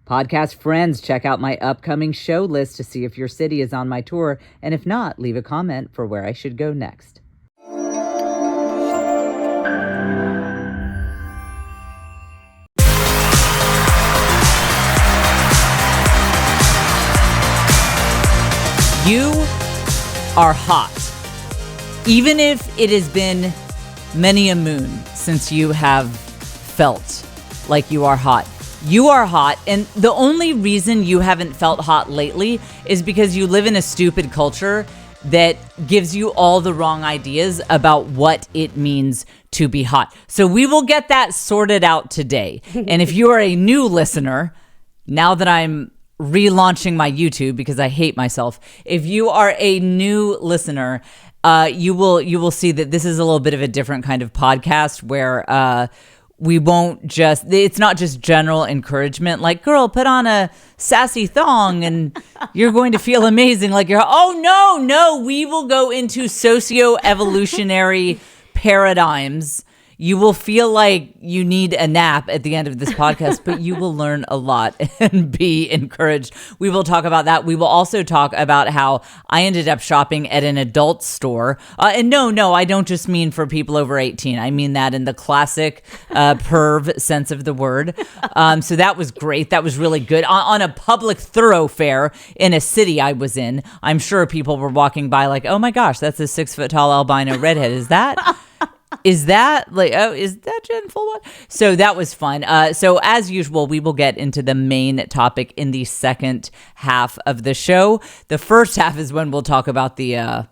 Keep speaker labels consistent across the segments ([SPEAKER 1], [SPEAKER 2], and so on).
[SPEAKER 1] Podcast friends, check out my upcoming show list to see if your city is on my tour, and if not, leave a comment for where I should go next. You are hot. Even if it has been many a moon since you have felt like you are hot. You are hot, and the only reason you haven't felt hot lately is because you live in a stupid culture that gives you all the wrong ideas about what it means to be hot. So we will get that sorted out today. And if you are a new listener, now that I'm relaunching my YouTube because I hate myself, if you are a new listener, you will see that this is a little bit of a different kind of podcast where we won't just, it's not just general encouragement like, girl, put on a sassy thong and you're going to feel amazing. Like no, we will go into socio-evolutionary paradigms. You will feel like you need a nap at the end of this podcast, but you will learn a lot and be encouraged. We will talk about that. We will also talk about how I ended up shopping at an adult store. And no, I don't just mean for people over 18. I mean that in the classic perv sense of the word. So that was great. That was really good. On a public thoroughfare in a city I was in, I'm sure people were walking by like, oh my gosh, that's a 6 foot tall albino redhead. Is that Jen Fulwiler? So that was fun. So as usual, we will get into the main topic in the second half of the show. The first half is when we'll talk about the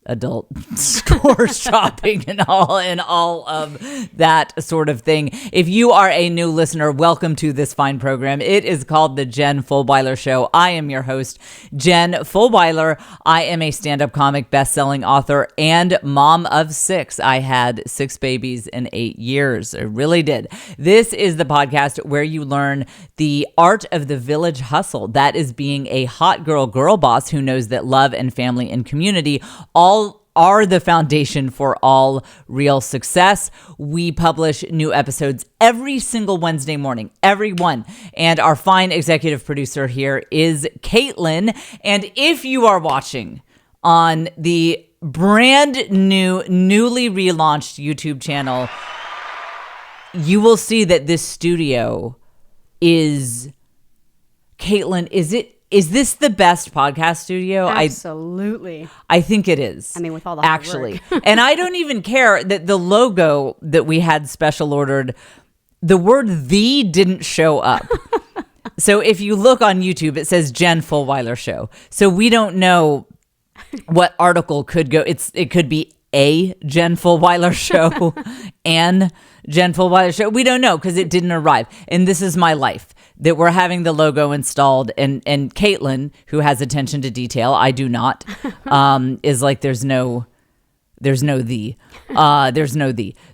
[SPEAKER 1] adult store shopping and all of that sort of thing. If you are a new listener, welcome to this fine program. It is called The Jen Fulwiler Show. I am your host, Jen Fulwiler. I am a stand-up comic, best-selling author, and mom of 6. I had 6 babies in 8 years. I really did. This is the podcast where you learn the art of the village hustle. That is being a hot girl boss who knows that love and family and community all are the foundation for all real success. We publish new episodes every single Wednesday morning, every one. And our fine executive producer here is Caitlin. And if you are watching on the brand new, newly relaunched YouTube channel, you will see that this studio is, Caitlin, is this the best podcast studio?
[SPEAKER 2] Absolutely.
[SPEAKER 1] I think it is.
[SPEAKER 2] I mean, with all the hard
[SPEAKER 1] actually.
[SPEAKER 2] work.
[SPEAKER 1] And I don't even care that the logo that we had special ordered, the word "the" didn't show up. So if you look on YouTube, it says Jen Fulwiler Show. So we don't know what article could go. It could be a Jen Fulwiler Show, an Jen Fulwiler Show. We don't know because it didn't arrive. And this is my life, that we're having the logo installed, and Caitlin, who has attention to detail, I do not, is like, there's no the.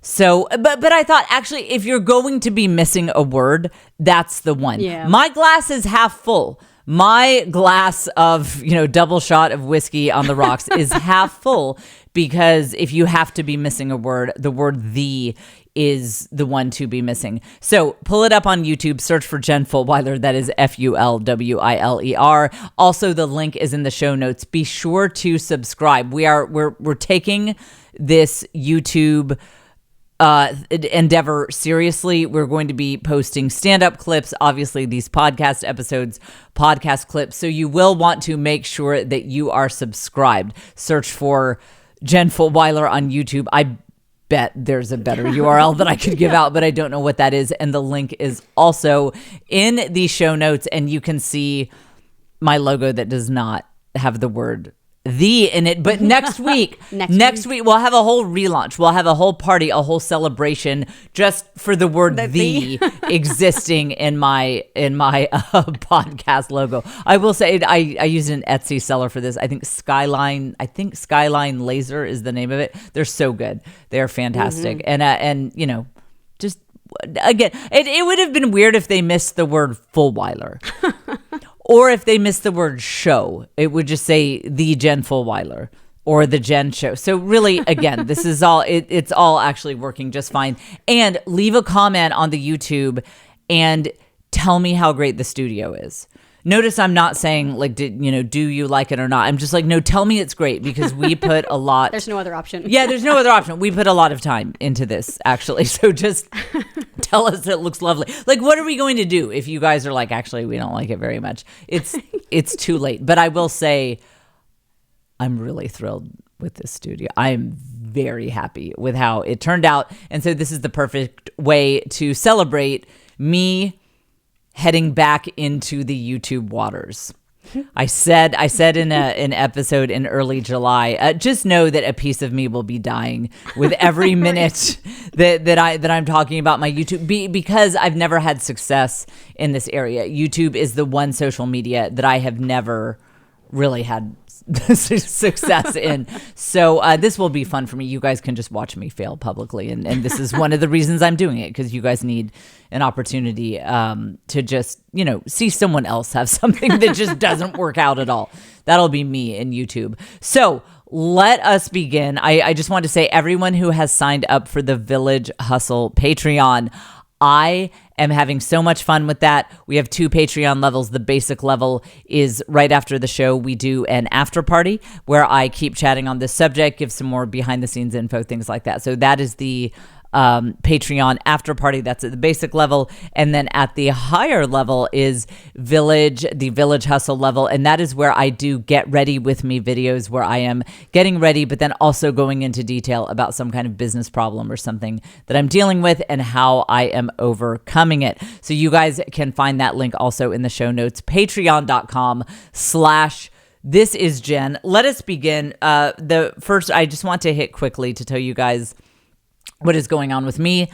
[SPEAKER 1] So, but I thought, actually, if you're going to be missing a word, that's the one.
[SPEAKER 2] Yeah.
[SPEAKER 1] My glass is half full. My glass of, double shot of whiskey on the rocks is half full, because if you have to be missing a word, the word "the" is the one to be missing. So pull it up on YouTube, search for Jen Fulwiler. That is Fulwiler. Also, the link is in the show notes. Be sure to subscribe. We're taking this YouTube endeavor seriously. We're going to be posting stand-up clips, obviously these podcast episodes, podcast clips. So you will want to make sure that you are subscribed. Search for Jen Fulwiler on YouTube. I bet there's a better URL that I could give out, but I don't know what that is. And the link is also in the show notes, and you can see my logo that does not have the word "the" in it. But next week, next week we'll have a whole relaunch. We'll have a whole party, a whole celebration just for the word "the" existing in my podcast logo. I will say I used an Etsy seller for this. I think Skyline Laser is the name of it. They're so good. They're fantastic. And just again, it would have been weird if they missed the word Fulwiler. Or if they missed the word "show," it would just say "the Jen Fulwiler" or "the Jen Show." So really, again, this is all, it's all actually working just fine. And leave a comment on the YouTube and tell me how great the studio is. Notice I'm not saying like, do you like it or not? I'm just like, no, tell me it's great, because we put a lot.
[SPEAKER 2] There's no other option.
[SPEAKER 1] Yeah, there's no other option. We put a lot of time into this, actually. So just tell us it looks lovely. Like, what are we going to do if you guys are like, actually, we don't like it very much? It's too late. But I will say, I'm really thrilled with this studio. I'm very happy with how it turned out. And so this is the perfect way to celebrate me heading back into the YouTube waters. I said in an episode in early July, just know that a piece of me will be dying with every minute that I'm talking about my YouTube, because I've never had success in this area. YouTube is the one social media that I have never really had success in. So this will be fun for me. You guys can just watch me fail publicly. And this is one of the reasons I'm doing it, because you guys need an opportunity to just, see someone else have something that just doesn't work out at all. That'll be me in YouTube. So let us begin. I just want to say, everyone who has signed up for the Village Hustle Patreon, I am having so much fun with that. We have 2 Patreon levels. The basic level is right after the show. We do an after party where I keep chatting on this subject, give some more behind the scenes info, things like that. So that is the Patreon after party. That's at the basic level. And then at the higher level is the Village Hustle level. And that is where I do get ready with me videos, where I am getting ready, but then also going into detail about some kind of business problem or something that I'm dealing with and how I am overcoming it. So you guys can find that link also in the show notes, patreon.com/This is Jen. Let us begin. The first, I just want to hit quickly to tell you guys what is going on with me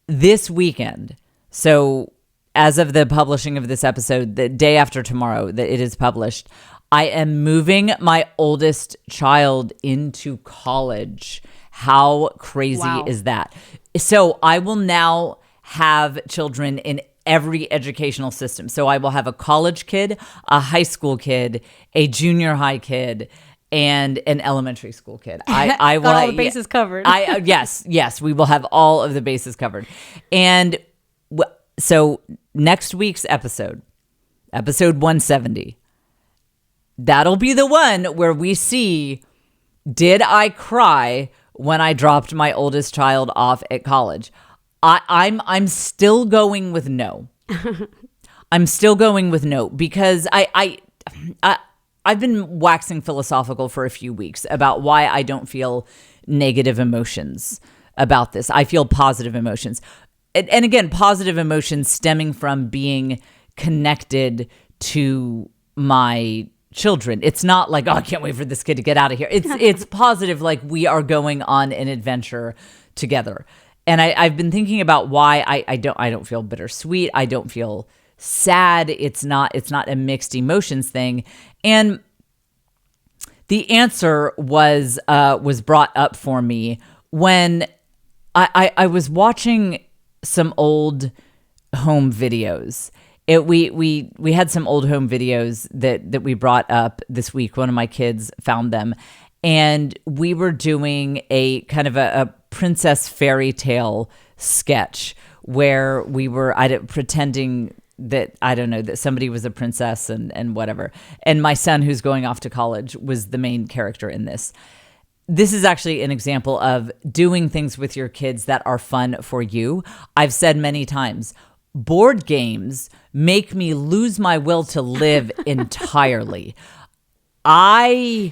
[SPEAKER 1] this weekend. So as of the publishing of this episode, the day after tomorrow that it is published, I am moving my oldest child into college. How crazy is that? So I will now have children in every educational system. So I will have a college kid, a high school kid, a junior high kid, and an elementary school kid. I will
[SPEAKER 2] got all the bases covered.
[SPEAKER 1] Yes, we will have all of the bases covered. And so next week's episode 170, that'll be the one where we see, did I cry when I dropped my oldest child off at college? I'm still going with no. I'm still going with no, because I've been waxing philosophical for a few weeks about why I don't feel negative emotions about this. I feel positive emotions. And again, positive emotions stemming from being connected to my children. It's not like, oh, I can't wait for this kid to get out of here. It's positive, like we are going on an adventure together. And I've been thinking about why I don't feel bittersweet. I don't feel sad. It's not a mixed emotions thing. And the answer was brought up for me when I was watching some old home videos. We had some old home videos that we brought up this week. One of my kids found them, and we were doing a kind of a princess fairy tale sketch where we were pretending that, I don't know, that somebody was a princess and whatever. And my son, who's going off to college, was the main character in this. This is actually an example of doing things with your kids that are fun for you. I've said many times, board games make me lose my will to live entirely. I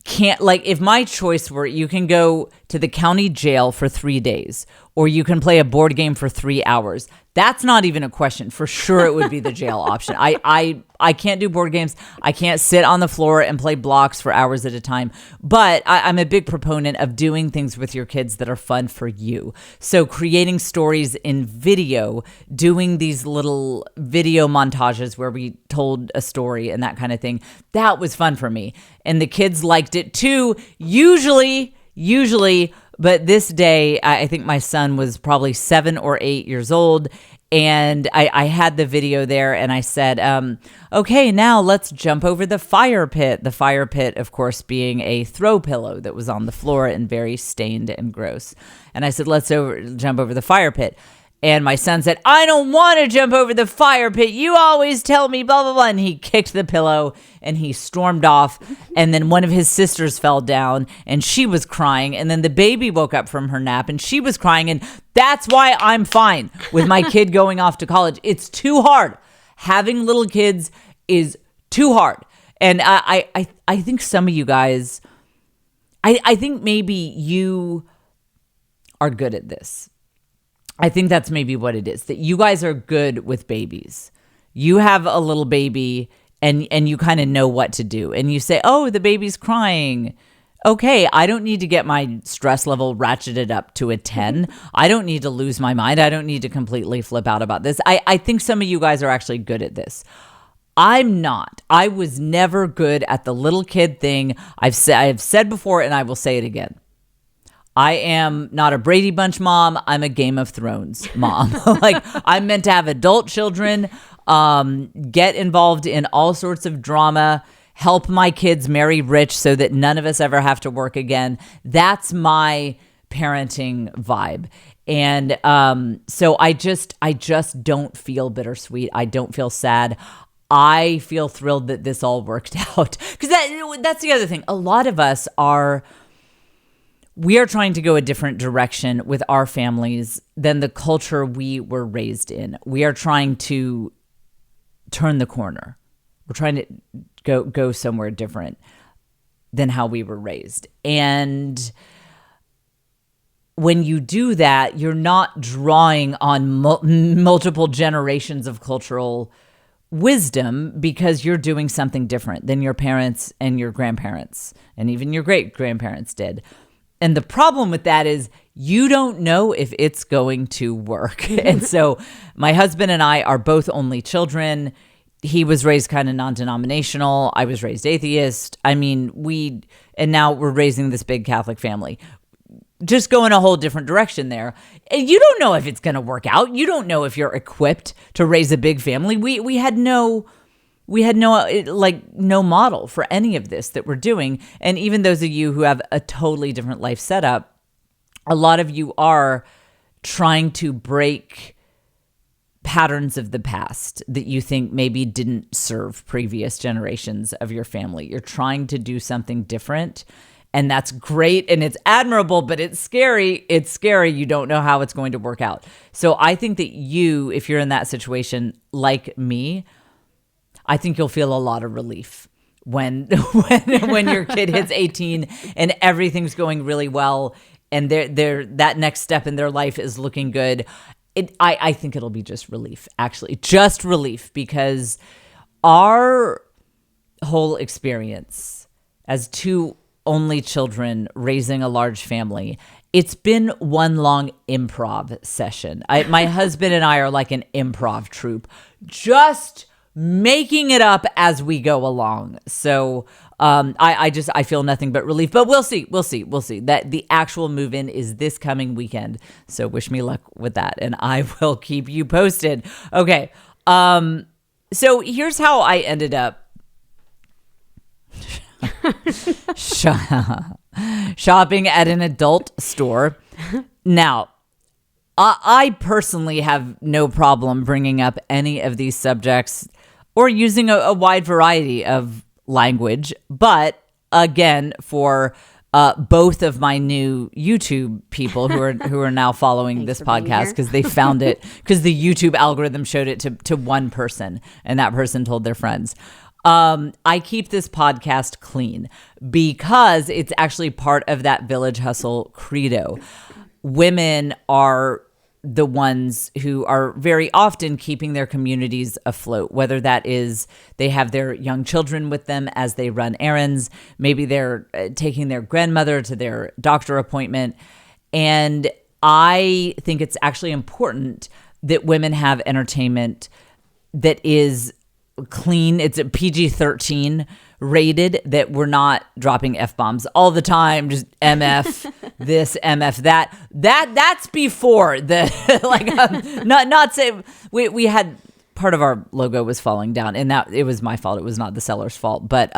[SPEAKER 1] can't, like, if my choice were, you can go to the county jail for 3 days, or you can play a board game for 3 hours. That's not even a question. For sure, it would be the jail option. I can't do board games. I can't sit on the floor and play blocks for hours at a time. But I'm a big proponent of doing things with your kids that are fun for you. So creating stories in video, doing these little video montages where we told a story and that kind of thing, that was fun for me. And the kids liked it too, usually. But this day, I think my son was probably 7 or 8 years old, and I had the video there, and I said, okay, now let's jump over the fire pit. The fire pit, of course, being a throw pillow that was on the floor and very stained and gross. And I said, let's jump over the fire pit. And my son said, I don't want to jump over the fire pit. You always tell me blah, blah, blah. And he kicked the pillow and he stormed off. And then one of his sisters fell down and she was crying. And then the baby woke up from her nap and she was crying. And that's why I'm fine with my kid going off to college. It's too hard. Having little kids is too hard. And I think some of you guys, I think maybe you are good at this. I think that's maybe what it is, that you guys are good with babies. You have a little baby and you kind of know what to do. And you say, oh, the baby's crying. Okay, I don't need to get my stress level ratcheted up to a 10. I don't need to lose my mind. I don't need to completely flip out about this. I think some of you guys are actually good at this. I'm not. I was never good at the little kid thing. I've said before and I will say it again. I am not a Brady Bunch mom. I'm a Game of Thrones mom. Like, I'm meant to have adult children, get involved in all sorts of drama, help my kids marry rich so that none of us ever have to work again. That's my parenting vibe. And so I just don't feel bittersweet. I don't feel sad. I feel thrilled that this all worked out. Because that's the other thing. A lot of us we are trying to go a different direction with our families than the culture we were raised in. We are trying to turn the corner. We're trying to go somewhere different than how we were raised. And when you do that, you're not drawing on multiple generations of cultural wisdom because you're doing something different than your parents and your grandparents and even your great-grandparents did. And the problem with that is you don't know if it's going to work. And so my husband and I are both only children. He was raised kind of non-denominational. I was raised atheist. I mean, and now we're raising this big Catholic family. Just go in a whole different direction there. And you don't know if it's going to work out. You don't know if you're equipped to raise a big family. We had no model for any of this that we're doing. And even those of you who have a totally different life setup, a lot of you are trying to break patterns of the past that you think maybe didn't serve previous generations of your family. You're trying to do something different. And that's great and it's admirable, but it's scary. It's scary. You don't know how it's going to work out. So I think that you, if you're in that situation like me, I think you'll feel a lot of relief when your kid hits 18 and everything's going really well and they're that next step in their life is looking good. I think it'll be just relief, actually. Just relief, because our whole experience as two only children raising a large family, it's been one long improv session. My husband and I are like an improv troupe, just making it up as we go along. So I feel nothing but relief, but we'll see that the actual move-in is this coming weekend. So wish me luck with that. And I will keep you posted. Okay. So here's how I ended up shopping at an adult store. Now, I personally have no problem bringing up any of these subjects or using a wide variety of language. But again, for both of my new YouTube people who are now following this podcast because they found it, because the YouTube algorithm showed it to one person and that person told their friends. I keep this podcast clean because it's actually part of that Village Hustle credo. Women are the ones who are very often keeping their communities afloat, whether that is they have their young children with them as they run errands, maybe they're taking their grandmother to their doctor appointment. And I think it's actually important that women have entertainment that is clean. It's a PG-13 rated, that we're not dropping F-bombs all the time, just MF this, MF that. That's before the not say we had part of our logo was falling down, and that it was my fault. It was not the seller's fault, but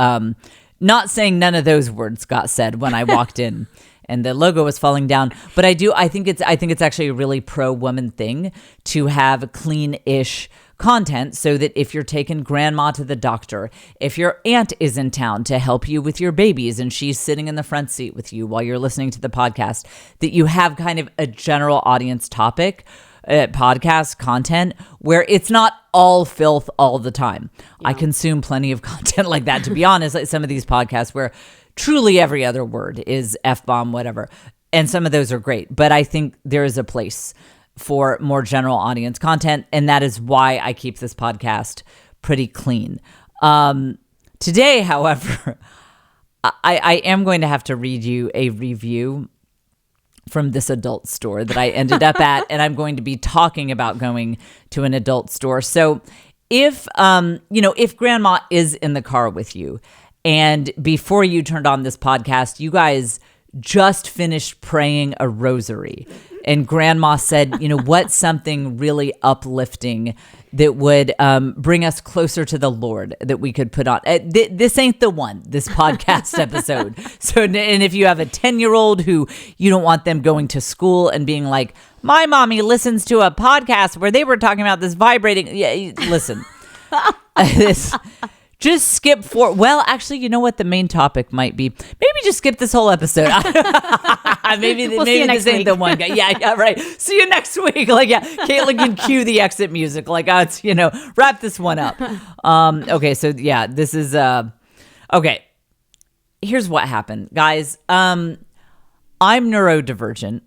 [SPEAKER 1] not saying none of those words got said when I walked in and the logo was falling down. But I think it's actually a really pro-woman thing to have clean-ish content, so that if you're taking grandma to the doctor, if your aunt is in town to help you with your babies and she's sitting in the front seat with you while you're listening to the podcast, that you have kind of a general audience topic, podcast content where it's not all filth all the time. Yeah. I consume plenty of content like that, to be honest, like some of these podcasts where truly every other word is F-bomb, whatever. And some of those are great, but I think there is a place for more general audience content, and that is why I keep this podcast pretty clean. Today, however, I am going to have to read you a review from this adult store that I ended up at, and I'm going to be talking about going to an adult store. So if grandma is in the car with you, and before you turned on this podcast, you guys just finished praying a rosary, and grandma said, what's something really uplifting that would bring us closer to the Lord that we could put on. This ain't the one, this podcast episode. So, and if you have a 10-year-old who you don't want them going to school and being like, my mommy listens to a podcast where they were talking about this vibrating. Yeah, listen, just skip for. Well, actually, you know what the main topic might be? Maybe just skip this whole episode. maybe this ain't the one guy. Yeah, right. See you next week. Like, yeah, Caitlin can cue the exit music. Like, it's wrap this one up. Okay, so yeah, this is okay. Here's what happened, guys. I'm neurodivergent.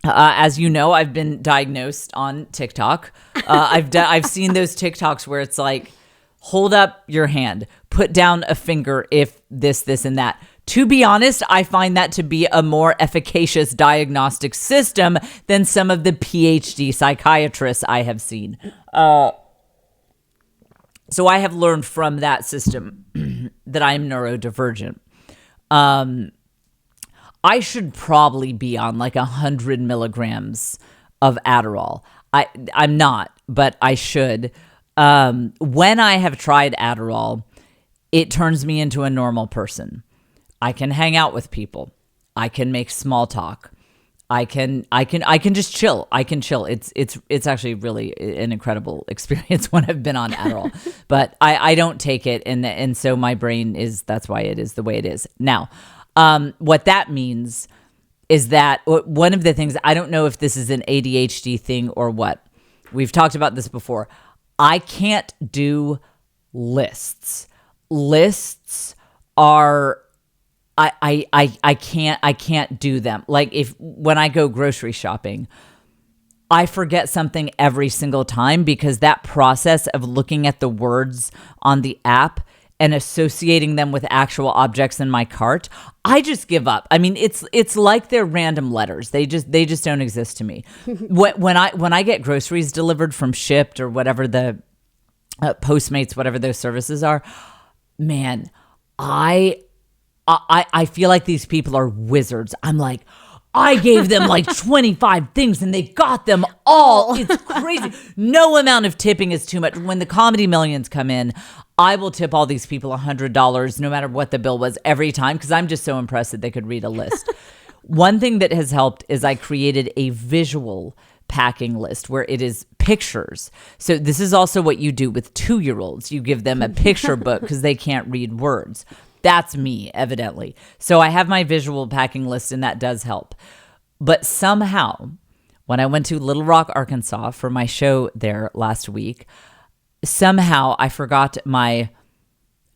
[SPEAKER 1] As you know, I've been diagnosed on TikTok. I've seen those TikToks where it's like, hold up your hand, put down a finger if this, and that. To be honest, I find that to be a more efficacious diagnostic system than some of the PhD psychiatrists I have seen. So I have learned from that system that I'm neurodivergent. I should probably be on like 100 milligrams of Adderall. I'm not, but I should. When I have tried Adderall, it turns me into a normal person. I can hang out with people. I can make small talk. I can just chill. I can chill. It's actually really an incredible experience when I've been on Adderall, but I don't take it. And so my brain that's why it is the way it is. Now, what that means is that one of the things, I don't know if this is an ADHD thing or what. We've talked about this before. I can't do lists. Lists are, I can't do them. Like when I go grocery shopping, I forget something every single time because that process of looking at the words on the app and associating them with actual objects in my cart, I just give up. I mean, it's like they're random letters. They just don't exist to me. When I get groceries delivered from Shipt or whatever the Postmates, whatever those services are, man, I feel like these people are wizards. I'm like, I gave them like 25 things and they got them all. It's crazy. No amount of tipping is too much. When the Comedy Millions come in, I will tip all these people $100 no matter what the bill was every time because I'm just so impressed that they could read a list. One thing that has helped is I created a visual packing list where it is pictures. So this is also what you do with 2-year-olds. You give them a picture book because they can't read words. That's me, evidently. So I have my visual packing list, and that does help. But somehow, when I went to Little Rock, Arkansas for my show there last week, somehow I forgot my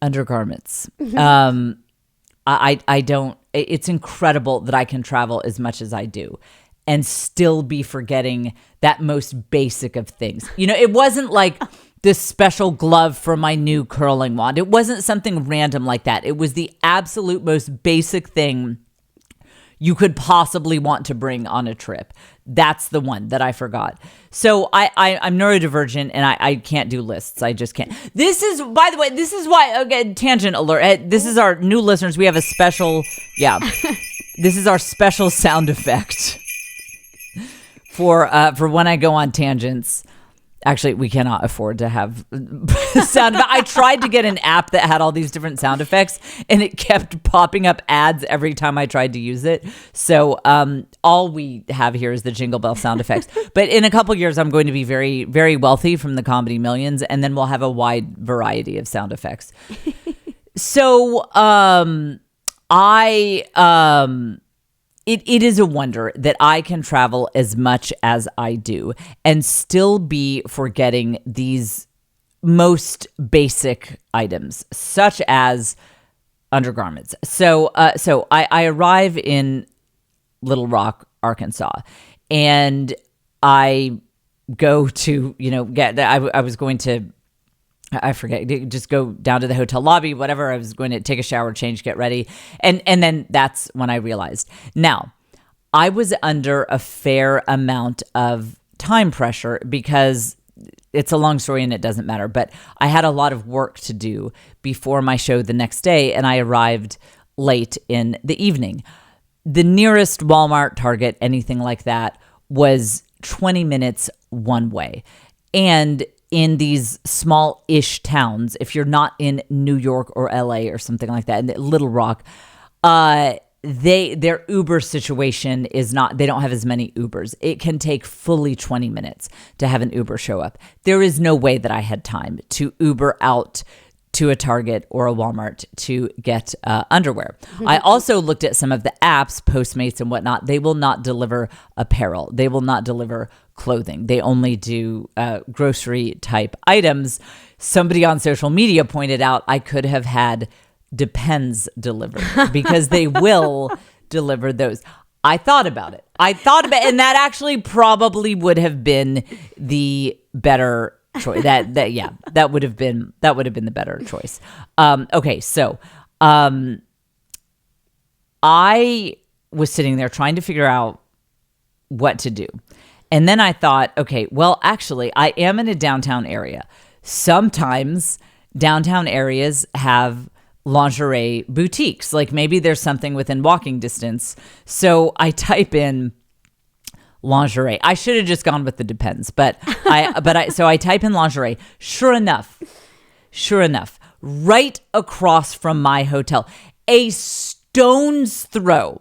[SPEAKER 1] undergarments. I don't, it's incredible that I can travel as much as I do and still be forgetting that most basic of things. It wasn't like this special glove for my new curling wand. It wasn't something random like that. It was the absolute most basic thing you could possibly want to bring on a trip. That's the one that I forgot. So I'm neurodivergent and I can't do lists. I just can't. This is, by the way, this is why, okay, tangent alert. This is our new listeners. We have a special, this is our special sound effect for when I go on tangents. Actually, we cannot afford to have sound. I tried to get an app that had all these different sound effects, and it kept popping up ads every time I tried to use it. So all we have here is the Jingle Bell sound effects. But in a couple years, I'm going to be very, very wealthy from the Comedy Millions, and then we'll have a wide variety of sound effects. So It is a wonder that I can travel as much as I do and still be forgetting these most basic items, such as undergarments. So I arrive in Little Rock, Arkansas, and I go to, I was going to, I forget, just go down to the hotel lobby, whatever. I was going to take a shower, change, get ready. And then that's when I realized. Now, I was under a fair amount of time pressure because it's a long story and it doesn't matter. But I had a lot of work to do before my show the next day, and I arrived late in the evening. The nearest Walmart, Target, anything like that was 20 minutes one way. And in these small-ish towns, if you're not in New York or LA or something like that, in Little Rock, their Uber situation is not, they don't have as many Ubers. It can take fully 20 minutes to have an Uber show up. There is no way that I had time to Uber out to a Target or a Walmart to get underwear. I also looked at some of the apps, Postmates and whatnot. They will not deliver apparel. They will not deliver clothing. They only do grocery type items. Somebody on social media pointed out I could have had Depends delivered because they will deliver those. I thought about it. And that actually probably would have been the better choice. That would have been the better choice. Okay, so I was sitting there trying to figure out what to do. And then I thought, okay, well, actually, I am in a downtown area. Sometimes downtown areas have lingerie boutiques. Like maybe there's something within walking distance. So I type in lingerie. I should have just gone with the Depends, but I type in lingerie. Sure enough, right across from my hotel, a stone's throw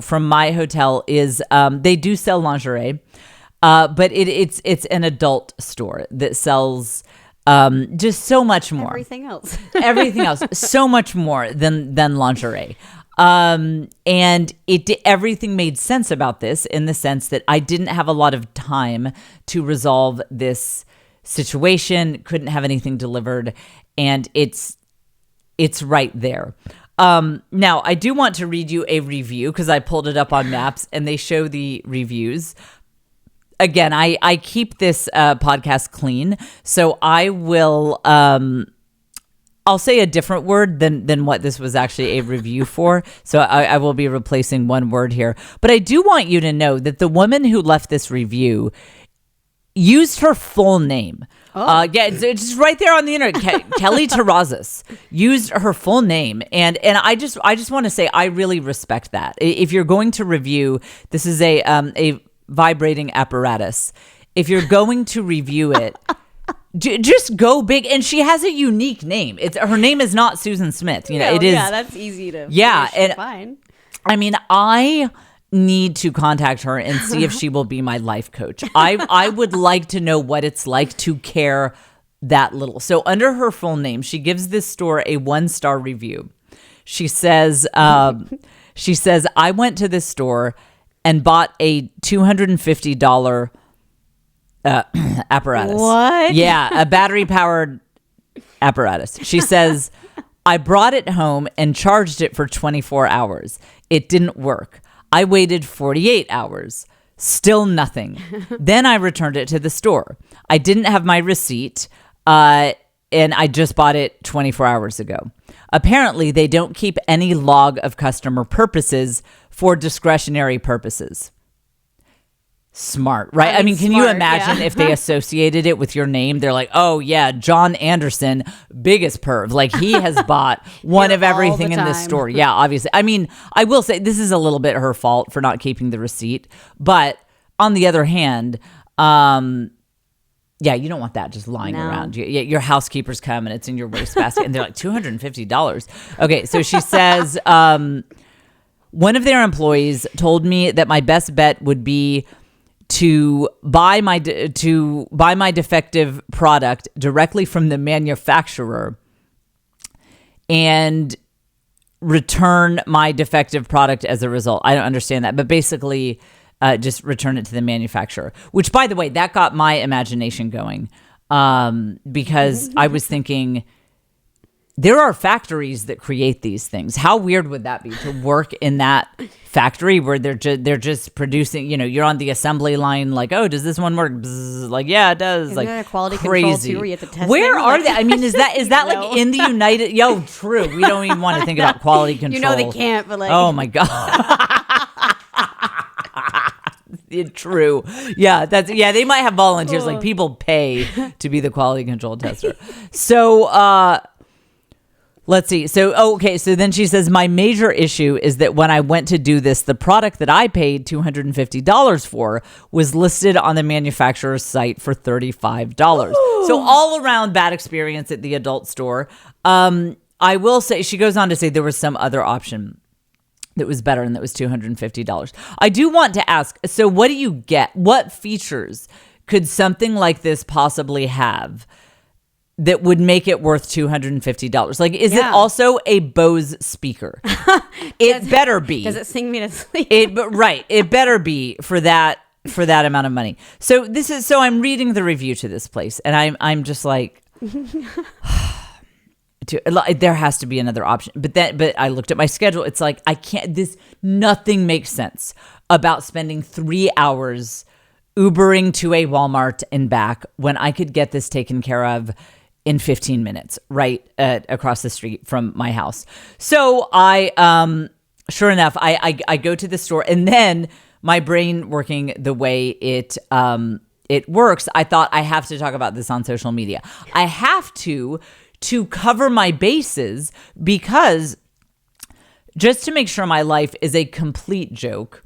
[SPEAKER 1] from my hotel is they do sell lingerie, but it's an adult store that sells just so much more.
[SPEAKER 2] Everything else,
[SPEAKER 1] so much more than lingerie. And everything made sense about this in the sense that I didn't have a lot of time to resolve this situation, couldn't have anything delivered, and it's right there. Now, I do want to read you a review because I pulled it up on Maps and they show the reviews. Again, I keep this podcast clean, so I will I'll say a different word than what this was actually a review for. So I will be replacing one word here. But I do want you to know that the woman who left this review used her full name. It's right there on the internet. Kelly Terrazas used her full name, and I just want to say I really respect that. If you're going to review, this is a vibrating apparatus. If you're going to review it, just go big. And she has a unique name. Her name is not Susan Smith. It is.
[SPEAKER 2] Yeah, that's easy to.
[SPEAKER 1] Yeah, and
[SPEAKER 2] fine.
[SPEAKER 1] I mean, I need to contact her and see if she will be my life coach. I would like to know what it's like to care that little. So under her full name, she gives this store a 1-star review. She says, I went to this store and bought a $250 apparatus.
[SPEAKER 2] What?
[SPEAKER 1] Yeah, a battery-powered apparatus. She says, I brought it home and charged it for 24 hours. It didn't work. I waited 48 hours. Still nothing. Then I returned it to the store. I didn't have my receipt, and I just bought it 24 hours ago. Apparently, they don't keep any log of customer purposes for discretionary purposes. Smart, right? I mean, can you imagine if they associated it with your name? They're like, oh, yeah, John Anderson, biggest perv. Like, he has bought one of everything in this store. Yeah, obviously. I mean, I will say this is a little bit her fault for not keeping the receipt. But on the other hand, Yeah, you don't want that just lying
[SPEAKER 2] No.
[SPEAKER 1] around. Your housekeepers come and it's in your wastebasket and they're like $250. Okay, so she says one of their employees told me that my best bet would be to buy my defective product directly from the manufacturer and return my defective product as a result. I don't understand that, but basically just return it to the manufacturer, which, by the way, that got my imagination going because I was thinking, there are factories that create these things. How weird would that be to work in that factory where they're just producing, you're on the assembly line like, oh, does this one work? Bzz, like, yeah, it does.
[SPEAKER 2] Isn't
[SPEAKER 1] like
[SPEAKER 2] that a quality
[SPEAKER 1] crazy.
[SPEAKER 2] control too, where you have to test
[SPEAKER 1] Where
[SPEAKER 2] things?
[SPEAKER 1] are they? I mean, is that
[SPEAKER 2] No.
[SPEAKER 1] like in the United? True. We don't even want to think about quality control.
[SPEAKER 2] They can't, but like.
[SPEAKER 1] Oh my God. True. Yeah, they might have volunteers, like people pay to be the quality control tester. So, let's see. So then she says, my major issue is that when I went to do this, the product that I paid $250 for was listed on the manufacturer's site for $35. Ooh. So all around bad experience at the adult store. I will say, she goes on to say there was some other option that was better, and that was $250. I do want to ask, so what do you get? What features could something like this possibly have that would make it worth $250? Like, is it also a Bose speaker? It better be.
[SPEAKER 2] Does it sing me to sleep?
[SPEAKER 1] Right. It better be for that amount of money. So I'm reading the review to this place, and I'm just like, there has to be another option. But I looked at my schedule. It's like, I can't, nothing makes sense about spending 3 hours Ubering to a Walmart and back when I could get this taken care of in 15 minutes, right across the street from my house. So I, sure enough, I go to the store, and then my brain working the way it works, I thought, I have to talk about this on social media. I have to cover my bases, because just to make sure my life is a complete joke,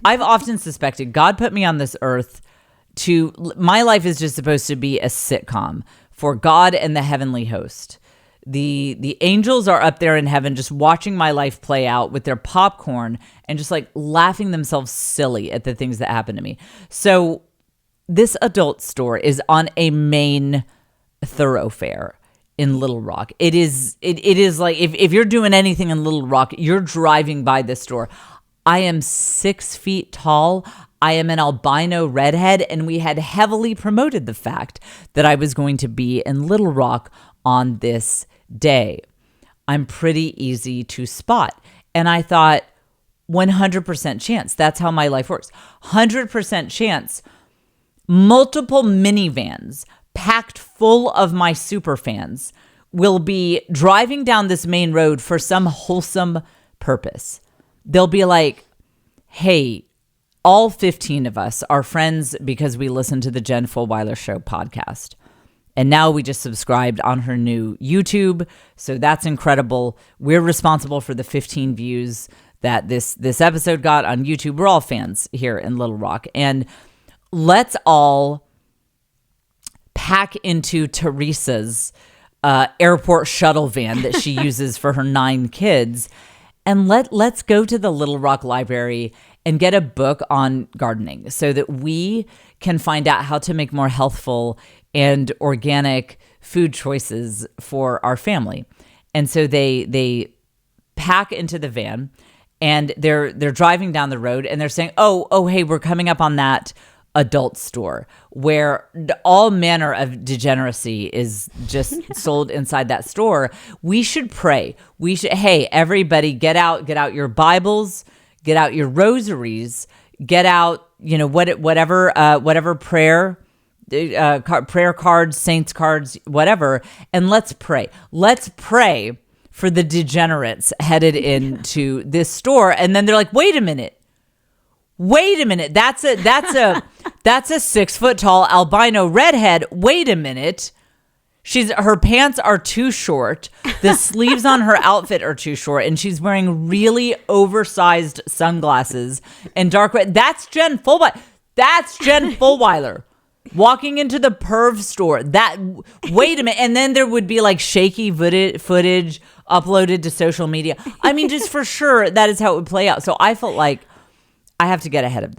[SPEAKER 1] I've often suspected God put me on this earth my life is just supposed to be a sitcom for God and the heavenly host. The angels are up there in heaven just watching my life play out with their popcorn and just like laughing themselves silly at the things that happen to me. So this adult store is on a main thoroughfare in Little Rock. It is like, if you're doing anything in Little Rock, you're driving by this store. I am 6 feet tall. I am an albino redhead, and we had heavily promoted the fact that I was going to be in Little Rock on this day. I'm pretty easy to spot. And I thought, 100% chance. That's how my life works. 100% chance. Multiple minivans packed full of my super fans will be driving down this main road for some wholesome purpose. They'll be like, hey, all 15 of us are friends because we listen to the Jen Fulwiler Show podcast. And now we just subscribed on her new YouTube. So that's incredible. We're responsible for the 15 views that this episode got on YouTube. We're all fans here in Little Rock. And let's all pack into Teresa's airport shuttle van that she uses for her 9 kids. And let's go to the Little Rock Library and get a book on gardening so that we can find out how to make more healthful and organic food choices for our family. And so they pack into the van, and they're driving down the road, and they're saying, oh, hey, we're coming up on that adult store where all manner of degeneracy is just sold inside that store. We should pray. Hey, everybody, get out your Bibles, get out your rosaries, get out, whatever prayer cards, saints cards, whatever, and let's pray. Let's pray for the degenerates headed into this store. And then they're like, wait a minute. That's a 6 foot tall albino redhead. Wait a minute. Her pants are too short. The sleeves on her outfit are too short, and she's wearing really oversized sunglasses and dark red. That's Jen Fulwiler. walking into the perv store. Wait a minute. And then there would be like shaky footage uploaded to social media. I mean, just for sure, that is how it would play out. So I felt like I have to get ahead of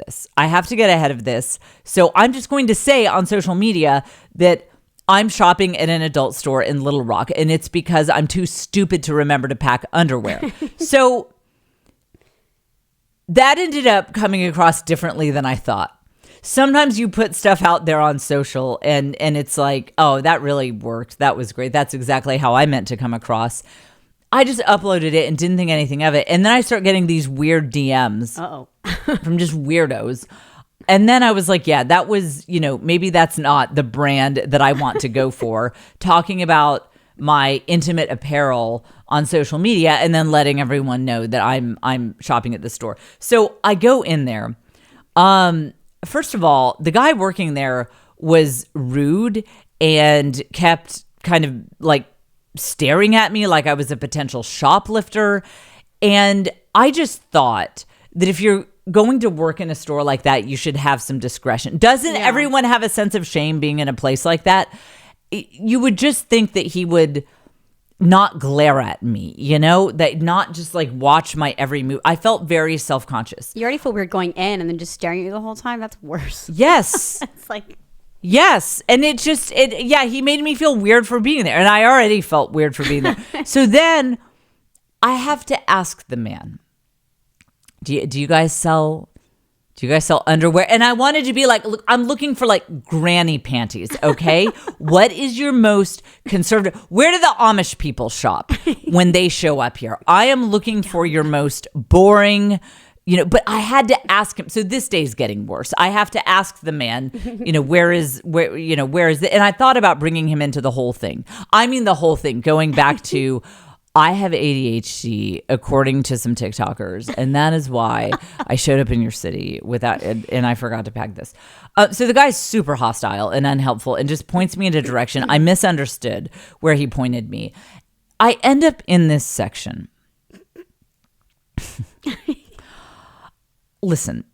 [SPEAKER 1] this. So I'm just going to say on social media that I'm shopping at an adult store in Little Rock, and it's because I'm too stupid to remember to pack underwear. So that ended up coming across differently than I thought. Sometimes you put stuff out there on social and it's like, oh, that really worked. That was great. That's exactly how I meant to come across. I just uploaded it and didn't think anything of it. And then I start getting these weird DMs from just weirdos. And then I was like, yeah, that was, maybe that's not the brand that I want to go for. Talking about my intimate apparel on social media and then letting everyone know that I'm shopping at the store. So I go in there. First of all, the guy working there was rude and kept kind of like staring at me like I was a potential shoplifter. And I just thought that if you're going to work in a store like that, you should have some discretion. Doesn't everyone have a sense of shame being in a place like that? You would just think that he would not glare at me, that not just like watch my every move. I felt very self-conscious.
[SPEAKER 2] You already feel weird going in and then just staring at you the whole time. That's worse.
[SPEAKER 1] Yes.
[SPEAKER 2] It's like,
[SPEAKER 1] yes. And he made me feel weird for being there. And I already felt weird for being there. So then I have to ask the man, do you guys sell underwear? And I wanted to be like, look, I'm looking for like granny panties, okay? What is your most conservative? Where do the Amish people shop when they show up here? I am looking for your most boring, but I had to ask him. So this day is getting worse. I have to ask the man, where is it? And I thought about bringing him into the whole thing. I mean, the whole thing, going back to, I have ADHD, according to some TikTokers, and that is why I showed up in your city without, and I forgot to pack this. So the guy's super hostile and unhelpful and just points me in a direction. I misunderstood where he pointed me. I end up in this section. Listen.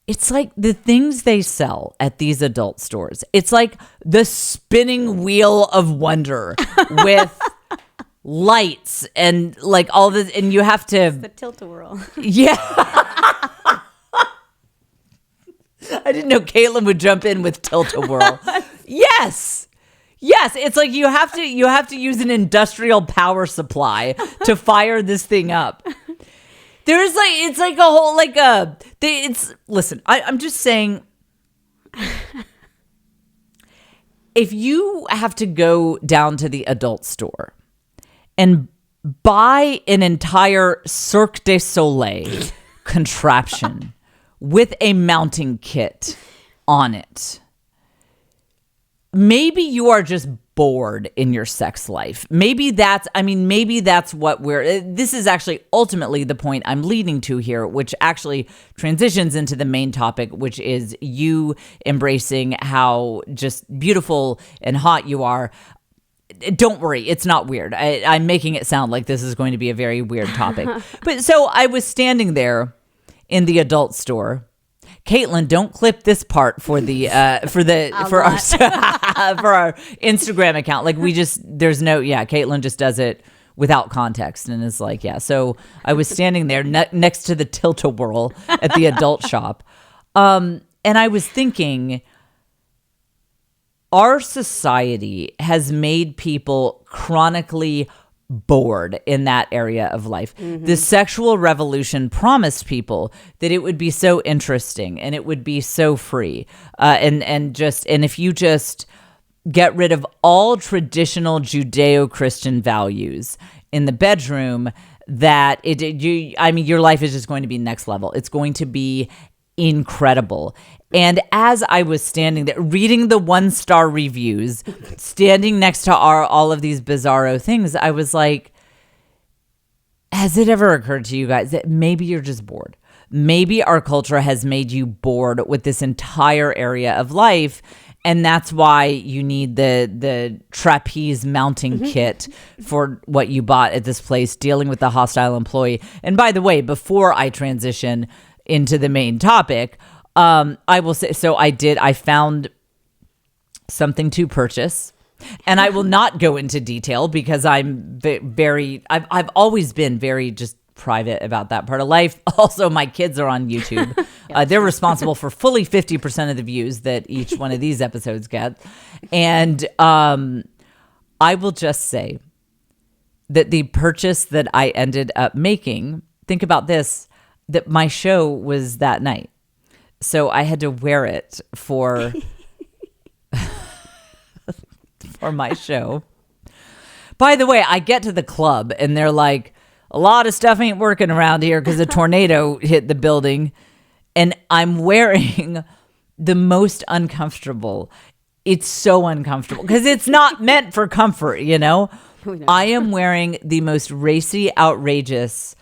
[SPEAKER 1] It's like the things they sell at these adult stores. It's like the spinning wheel of wonder with lights and like all this, and you have to.
[SPEAKER 2] It's the tilt-a-whirl.
[SPEAKER 1] Yeah. I didn't know Caitlin would jump in with tilt-a-whirl. Yes. It's like you have to use an industrial power supply to fire this thing up. There's like, it's like a whole, listen, I'm just saying, if you have to go down to the adult store and buy an entire Cirque du Soleil contraption with a mounting kit on it, maybe you are just bored in your sex life. Maybe that's what this is actually ultimately the point I'm leading to here, which actually transitions into the main topic, which is you embracing how just beautiful and hot you are. Don't worry, it's not weird. I'm making it sound like this is going to be a very weird topic. But so I was standing there in the adult store. Caitlin, don't clip this part for our for our Instagram account. Like Caitlin just does it without context and is like, yeah. So I was standing there next to the tilt-a-whirl at the adult shop, and I was thinking, our society has made people chronically bored in that area of life. Mm-hmm. The sexual revolution promised people that it would be so interesting and it would be so free. And if you just get rid of all traditional Judeo-Christian values in the bedroom, that your life is just going to be next level. It's going to be incredible. And as I was standing there reading the 1-star reviews, standing next to all of these bizarro things, I was like, has it ever occurred to you guys that maybe you're just bored? Maybe our culture has made you bored with this entire area of life, and that's why you need the trapeze mounting kit for what you bought at this place, dealing with the hostile employee. And by the way, before I transition into the main topic, I will say, so I found something to purchase. And I will not go into detail because I'm I've always been very just private about that part of life. Also, my kids are on YouTube. They're responsible for fully 50% of the views that each one of these episodes get. And I will just say that the purchase that I ended up making, think about this, that my show was that night. So I had to wear it for my show. By the way, I get to the club and they're like, a lot of stuff ain't working around here because a tornado hit the building. And I'm wearing the most uncomfortable. It's so uncomfortable because it's not meant for comfort, you know? I am wearing the most racy, outrageous,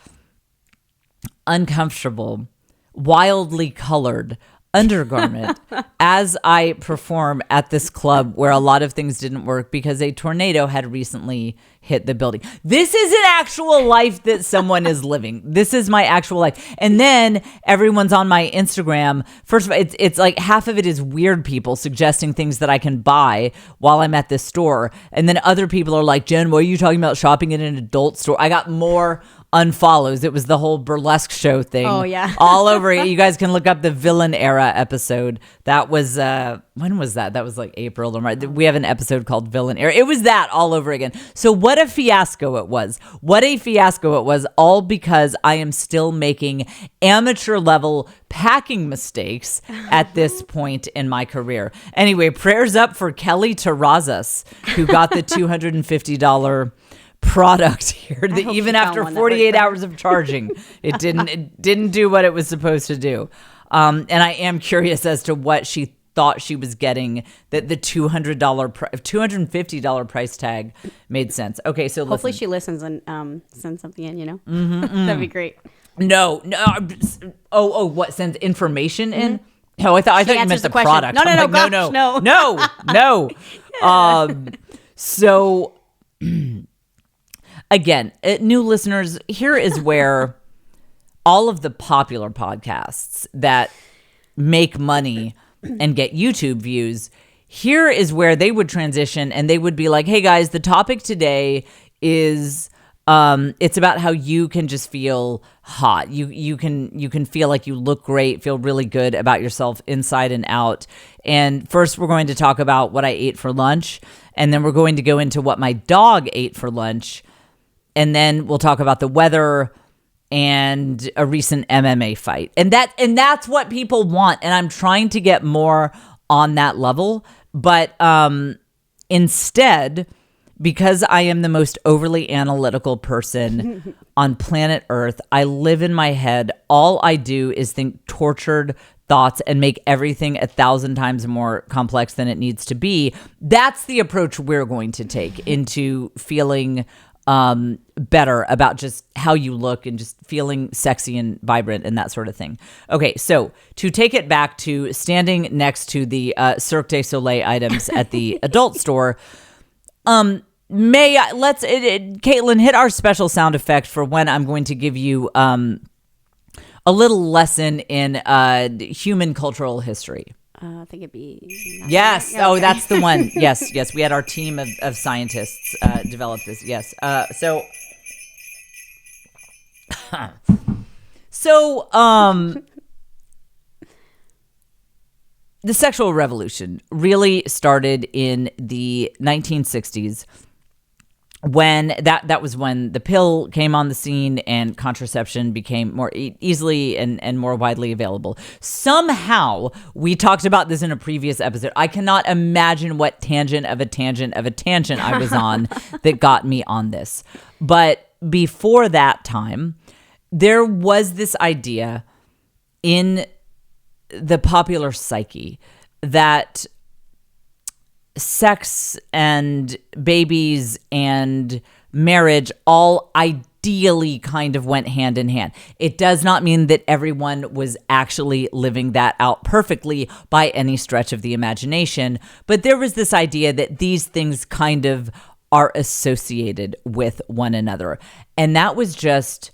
[SPEAKER 1] uncomfortable, wildly colored undergarment as I perform at this club where a lot of things didn't work because a tornado had recently hit the building. This is an actual life that someone is living. This is my actual life. And then everyone's on my Instagram. First of all, it's like half of it is weird people suggesting things that I can buy while I'm at this store. And then other people are like, Jen, what are you talking about shopping in an adult store? I got more unfollows. It was the whole burlesque show thing.
[SPEAKER 2] Oh, yeah.
[SPEAKER 1] All over. You guys can look up the villain era episode. That was, when was that? That was like April or March. We have an episode called Villain Era. It was that all over again. So what a fiasco it was. What a fiasco it was, all because I am still making amateur level packing mistakes at this point in my career. Anyway, prayers up for Kelly Terrazas, who got the $250 product here that even after 48 hours of charging, it didn't do what it was supposed to do. And I am curious as to what she thought she was getting, that the $250 price tag made sense. Okay, so
[SPEAKER 2] hopefully
[SPEAKER 1] listen.
[SPEAKER 2] she listens and sends something in, you know? That'd be great.
[SPEAKER 1] No. What, sends information in? Oh, I thought you meant the product. No. So again, new listeners, here is where all of the popular podcasts that make money and get YouTube views, here is where they would transition and they would be like, hey guys, the topic today is it's about how you can just feel hot. You can feel like you look great, feel really good about yourself inside and out. And first we're going to talk about what I ate for lunch, and then we're going to go into what my dog ate for lunch. And then we'll talk about the weather and a recent MMA fight. And that's what people want. And I'm trying to get more on that level. But instead, because I am the most overly analytical person on planet Earth, I live in my head. All I do is think tortured thoughts and make everything 1,000 times more complex than it needs to be. That's the approach we're going to take into feeling better about just how you look and just feeling sexy and vibrant and that sort of thing. Okay, so to take it back to standing next to the Cirque du Soleil items at the adult store, Caitlin, hit our special sound effect for when I'm going to give you a little lesson in human cultural history.
[SPEAKER 2] I think it'd be...
[SPEAKER 1] Yes.
[SPEAKER 2] Yeah, okay.
[SPEAKER 1] Oh, that's the one. Yes. We had our team of scientists develop this. Yes. The sexual revolution really started in the 1960s when that was when the pill came on the scene and contraception became more easily and more widely available. Somehow, we talked about this in a previous episode. I cannot imagine what tangent of a tangent I was on that got me on this. But before that time, there was this idea in the popular psyche that sex and babies and marriage all ideally kind of went hand in hand. It does not mean that everyone was actually living that out perfectly by any stretch of the imagination, but there was this idea that these things kind of are associated with one another. And that was just,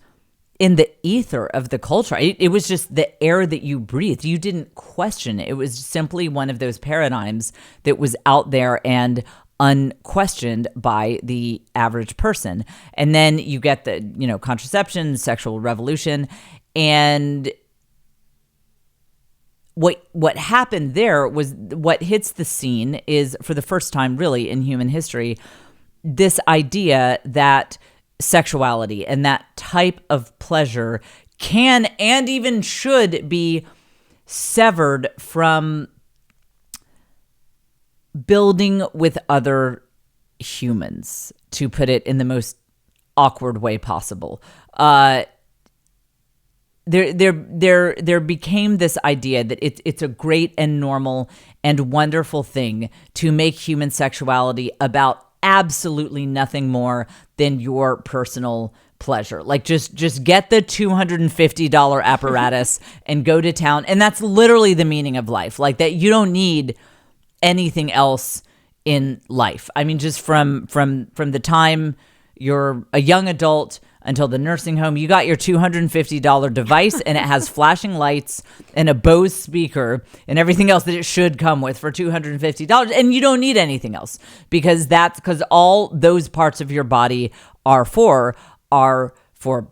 [SPEAKER 1] in the ether of the culture. It was just the air that you breathed. You didn't question it. It was simply one of those paradigms that was out there and unquestioned by the average person. And then you get the, contraception, sexual revolution, and what happened there was what hits the scene is, for the first time really in human history, this idea that sexuality and that type of pleasure can and even should be severed from building with other humans, to put it in the most awkward way possible. There became this idea that it's a great and normal and wonderful thing to make human sexuality about absolutely nothing more than your personal pleasure. Like just get the $250 apparatus and go to town. And that's literally the meaning of life. Like that you don't need anything else in life. I mean, just from the time you're a young adult until the nursing home, you got your $250 device and it has flashing lights and a Bose speaker and everything else that it should come with for $250. And you don't need anything else because all those parts of your body are for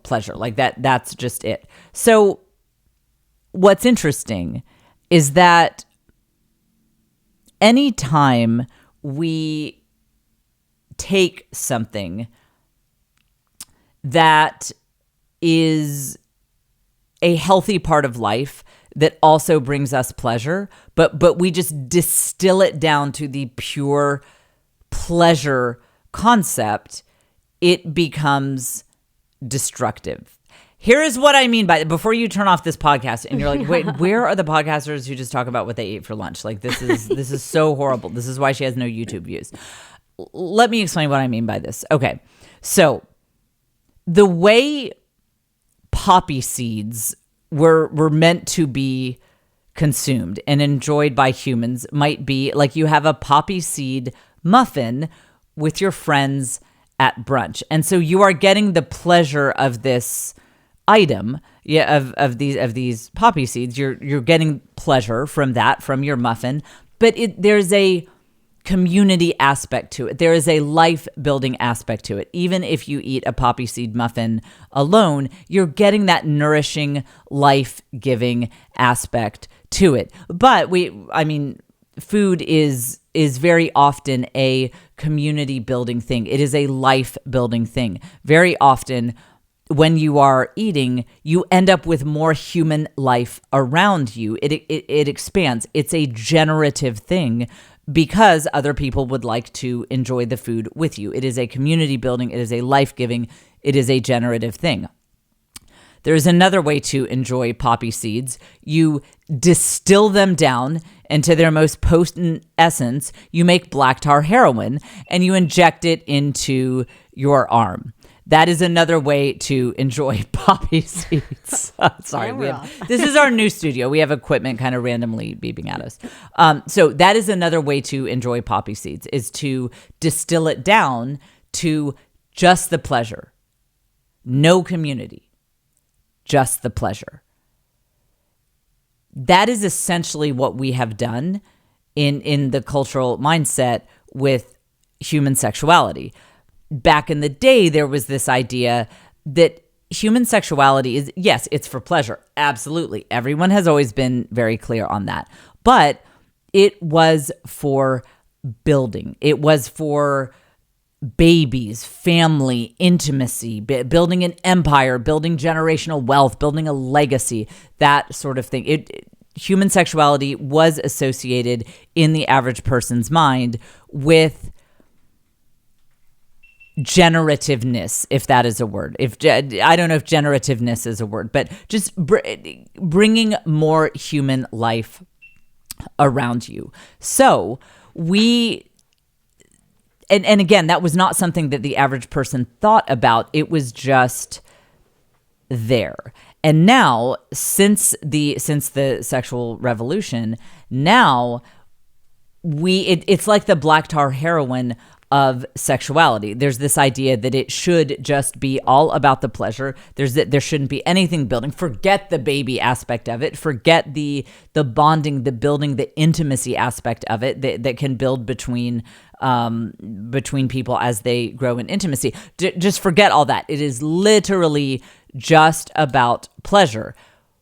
[SPEAKER 1] pleasure. Like that's just it. So what's interesting is that anytime we take something that is a healthy part of life that also brings us pleasure, but we just distill it down to the pure pleasure concept, it becomes destructive. Here is what I mean by, before you turn off this podcast and you're like, wait, where are the podcasters who just talk about what they ate for lunch? Like this is so horrible. This is why she has no YouTube views. Let me explain what I mean by this. Okay. So the way poppy seeds were meant to be consumed and enjoyed by humans might be like you have a poppy seed muffin with your friends at brunch. And so you are getting the pleasure of this item, of these poppy seeds. You're getting pleasure from that, from your muffin, but there's a community aspect to it. There is a life-building aspect to it. Even if you eat a poppy seed muffin alone, you're getting that nourishing, life-giving aspect to it. But food is very often a community-building thing. It is a life-building thing. Very often, when you are eating, you end up with more human life around you. It expands. It's a generative thing because other people would like to enjoy the food with you. It is a community building. It is a life-giving. It is a generative thing. There's another way to enjoy poppy seeds. You distill them down into their most potent essence. You make black tar heroin and you inject it into your arm. That is another way to enjoy poppy seeds. Sorry, this is our new studio. We have equipment kind of randomly beeping at us. So that is another way to enjoy poppy seeds, is to distill it down to just the pleasure. No community, just the pleasure. That is essentially what we have done in the cultural mindset with human sexuality. Back in the day, there was this idea that human sexuality is, yes, it's for pleasure. Absolutely. Everyone has always been very clear on that. But it was for building. It was for babies, family, intimacy, building an empire, building generational wealth, building a legacy, that sort of thing. Human sexuality was associated in the average person's mind with generativeness, if that is a word. I don't know if generativeness is a word, but just bringing more human life around you. So and again, that was not something that the average person thought about. It was just there. And now, since the sexual revolution, now it's like the black tar heroin of sexuality. There's this idea that it should just be all about the pleasure. There shouldn't be anything building. Forget the baby aspect of it. Forget the bonding, the building, the intimacy aspect of it that can build between people as they grow in intimacy. Just forget all that. It is literally just about pleasure.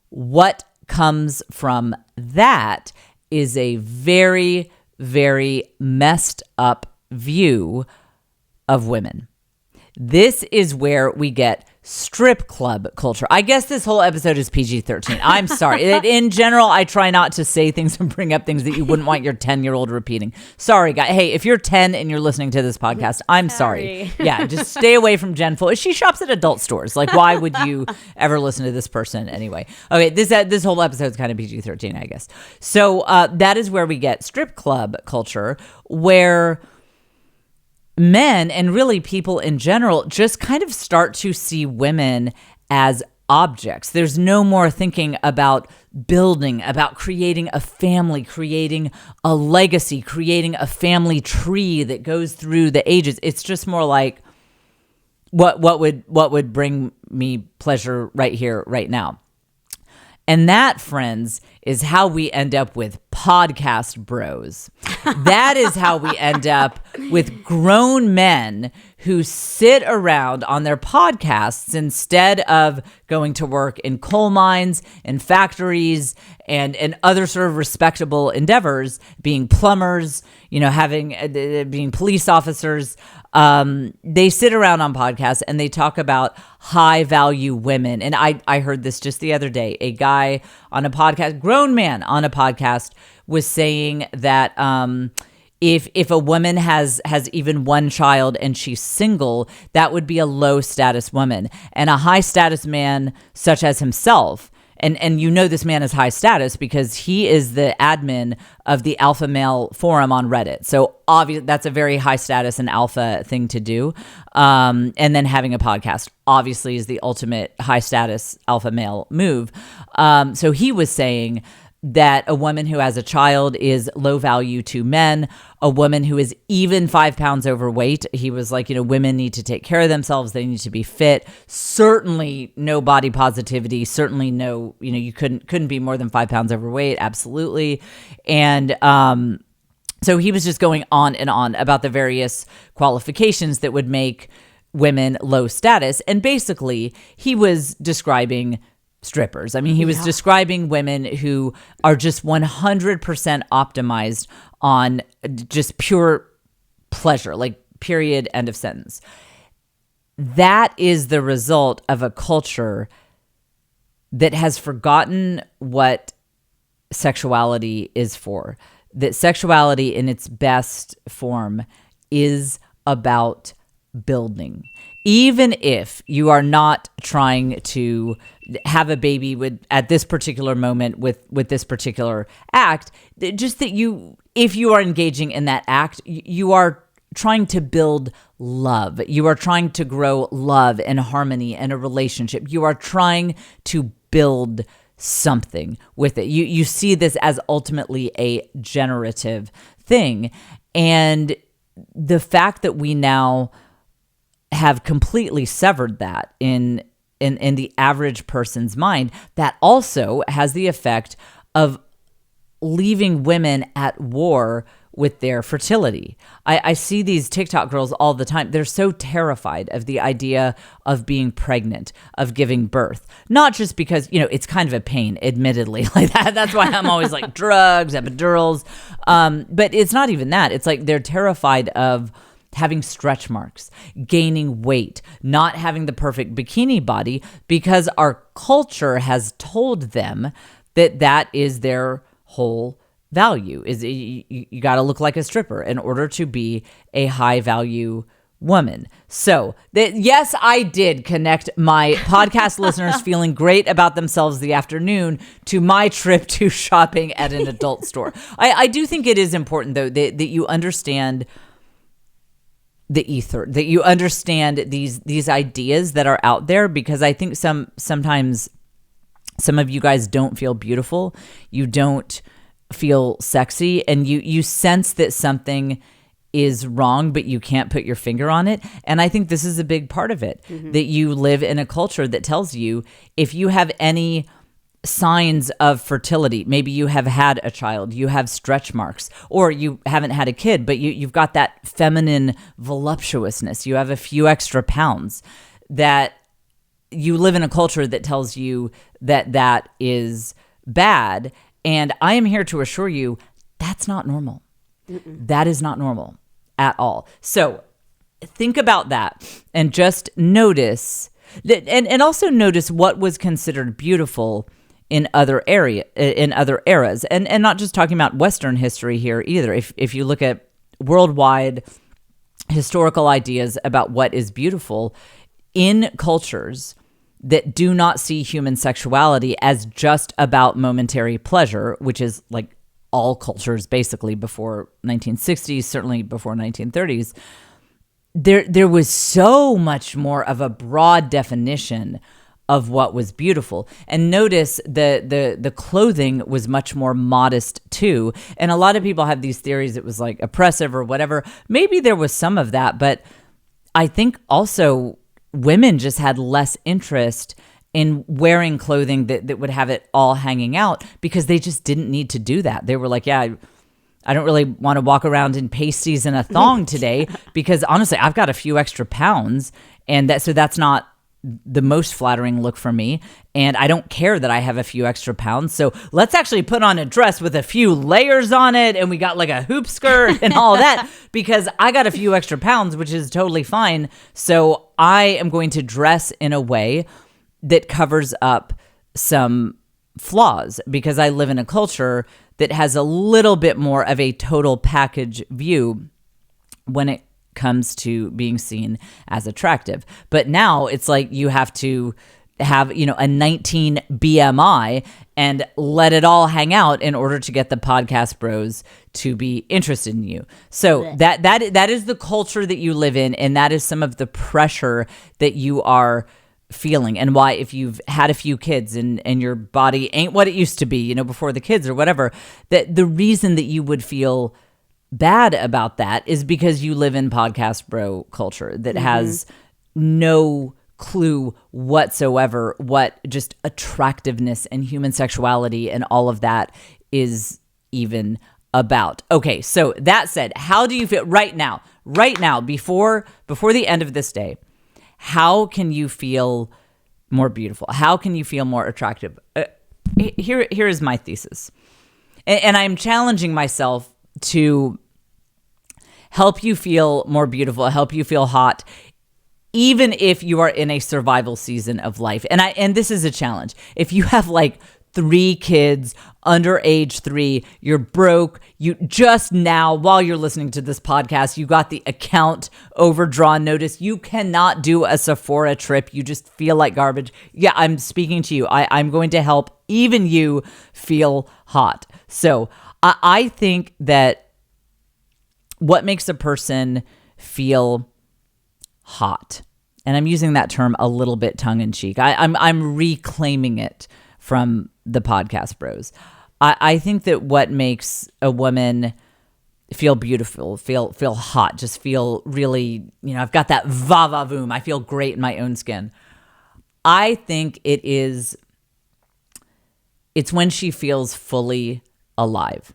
[SPEAKER 1] What comes from that is a very, very messed up view of women. This is where we get strip club culture. I guess this whole episode is PG-13. I'm sorry. In general, I try not to say things and bring up things that you wouldn't want your 10-year-old repeating. Sorry, guys. Hey, if you're 10 and you're listening to this podcast, I'm sorry. Yeah, just stay away from Jen Full. She shops at adult stores. Like, why would you ever listen to this person anyway? Okay, this whole episode is kind of PG-13, I guess. So that is where we get strip club culture, where men and really people in general just kind of start to see women as objects. There's no more thinking about building, about creating a family, creating a legacy, creating a family tree that goes through the ages. It's just more like what would bring me pleasure right here, right now. And that, friends, is how we end up with podcast bros. That is how we end up with grown men who sit around on their podcasts instead of going to work in coal mines and factories and other sort of respectable endeavors, being plumbers, being police officers. They sit around on podcasts and they talk about high value women. And I heard this just the other day. A guy on a podcast, grown man on a podcast, was saying that if a woman has even one child and she's single, that would be a low status woman. And a high status man such as himself, and this man is high status because he is the admin of the alpha male forum on Reddit. So obviously that's a very high status and alpha thing to do. And then having a podcast obviously is the ultimate high status alpha male move. So he was saying that a woman who has a child is low value to men. A woman who is even 5 pounds overweight, he was like, women need to take care of themselves. They need to be fit. Certainly no body positivity. Certainly no, you couldn't be more than 5 pounds overweight. Absolutely. And so he was just going on and on about the various qualifications that would make women low status. And basically he was describing strippers. I mean, he was describing women who are just 100% optimized on just pure pleasure, like period, end of sentence. That is the result of a culture that has forgotten what sexuality is for. That sexuality in its best form is about building. Even if you are not trying to have a baby at this particular moment with this particular act, just that if you are engaging in that act, you are trying to build love. You are trying to grow love and harmony in a relationship. You are trying to build something with it. You see this as ultimately a generative thing. And the fact that we now have completely severed that in the average person's mind, that also has the effect of leaving women at war with their fertility. I see these TikTok girls all the time. They're so terrified of the idea of being pregnant, of giving birth. Not just because, it's kind of a pain, admittedly. Like that's why I'm always like drugs, epidurals. But it's not even that. It's like they're terrified of having stretch marks, gaining weight, not having the perfect bikini body, because our culture has told them that is their whole value. Is you got to look like a stripper in order to be a high value woman. So yes, I did connect my podcast listeners feeling great about themselves the afternoon to my trip to shopping at an adult store. I do think it is important though that you understand the ether, that you understand these ideas that are out there, because I think sometimes some of you guys don't feel beautiful, you don't feel sexy, and you sense that something is wrong, but you can't put your finger on it. And I think this is a big part of it, that you live in a culture that tells you if you have any signs of fertility, maybe you have had a child, you have stretch marks, or you haven't had a kid, but you've got that feminine voluptuousness, you have a few extra pounds, that you live in a culture that tells you that that is bad. And I am here to assure you that's not normal. That is not normal at all. So think about that and just notice that, and also notice what was considered beautiful in other eras, and not just talking about Western history here either. If you look at worldwide historical ideas about what is beautiful in cultures that do not see human sexuality as just about momentary pleasure, which is like all cultures basically before 1960s, certainly before 1930s, there was so much more of a broad definition of what was beautiful. And notice the clothing was much more modest too. And a lot of people have these theories it was like oppressive or whatever. Maybe there was some of that, but I think also women just had less interest in wearing clothing that would have it all hanging out because they just didn't need to do that. They were like, yeah, I don't really want to walk around in pasties and a thong today because honestly, I've got a few extra pounds, and that's not the most flattering look for me, and I don't care that I have a few extra pounds, so let's actually put on a dress with a few layers on it, and we got like a hoop skirt and all that because I got a few extra pounds, which is totally fine. So I am going to dress in a way that covers up some flaws because I live in a culture that has a little bit more of a total package view when it comes to being seen as attractive. But now it's like you have to have, a 19 BMI and let it all hang out in order to get the podcast bros to be interested in you. So that is the culture that you live in, and that is some of the pressure that you are feeling, and why if you've had a few kids and your body ain't what it used to be, before the kids or whatever, that the reason that you would feel bad about that is because you live in podcast bro culture that has no clue whatsoever what just attractiveness and human sexuality and all of that is even about. Okay, so that said, how do you feel right now, before the end of this day? How can you feel more beautiful? How can you feel more attractive? Here is my thesis. And I'm challenging myself to help you feel more beautiful, help you feel hot, even if you are in a survival season of life. And this is a challenge. If you have like 3 kids under age 3, you're broke, you just now, while you're listening to this podcast, you got the account overdrawn notice, you cannot do a Sephora trip, you just feel like garbage. Yeah, I'm speaking to you. I'm going to help even you feel hot. So I think that what makes a person feel hot, and I'm using that term a little bit tongue-in-cheek, I'm reclaiming it from the podcast bros. I think that what makes a woman feel beautiful, feel hot, just feel really, I've got that va-va-voom, I feel great in my own skin. I think it's when she feels fully alive.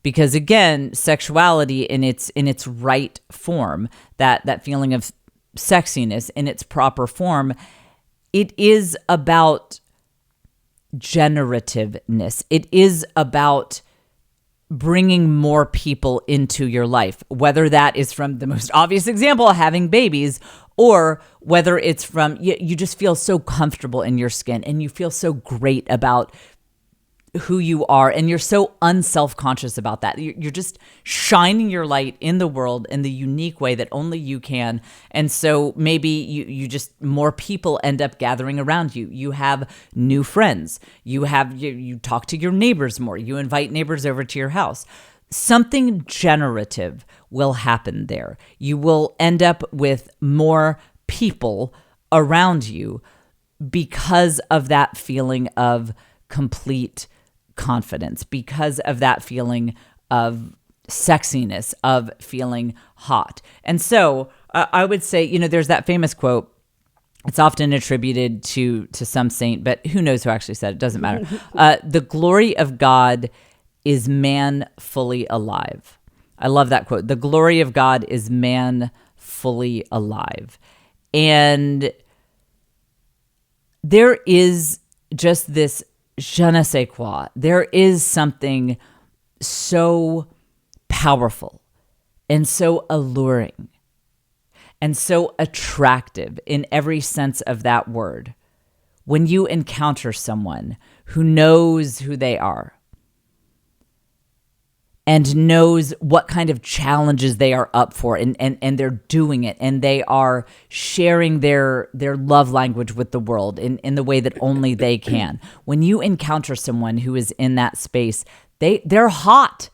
[SPEAKER 1] Because again, sexuality in its right form, that feeling of sexiness in its proper form, it is about generativeness. It is about bringing more people into your life, whether that is from the most obvious example, having babies, or whether it's from you just feel so comfortable in your skin and you feel so great about who you are, and you're so unself-conscious about that. You're just shining your light in the world in the unique way that only you can. And so maybe you just, more people end up gathering around you. You have new friends. You talk to your neighbors more. You invite neighbors over to your house. Something generative will happen there. You will end up with more people around you because of that feeling of complete confidence, because of that feeling of sexiness of feeling hot. And so I would say, there's that famous quote. It's often attributed to some saint, but who knows who actually said it? Doesn't matter. The glory of God is man fully alive. I love that quote. The glory of God is man fully alive. And there is just this je ne sais quoi. There is something so powerful and so alluring and so attractive in every sense of that word when you encounter someone who knows who they are and knows what kind of challenges they are up for, and they're doing it, and they are sharing their love language with the world in the way that only they can. When you encounter someone who is in that space, they're hot.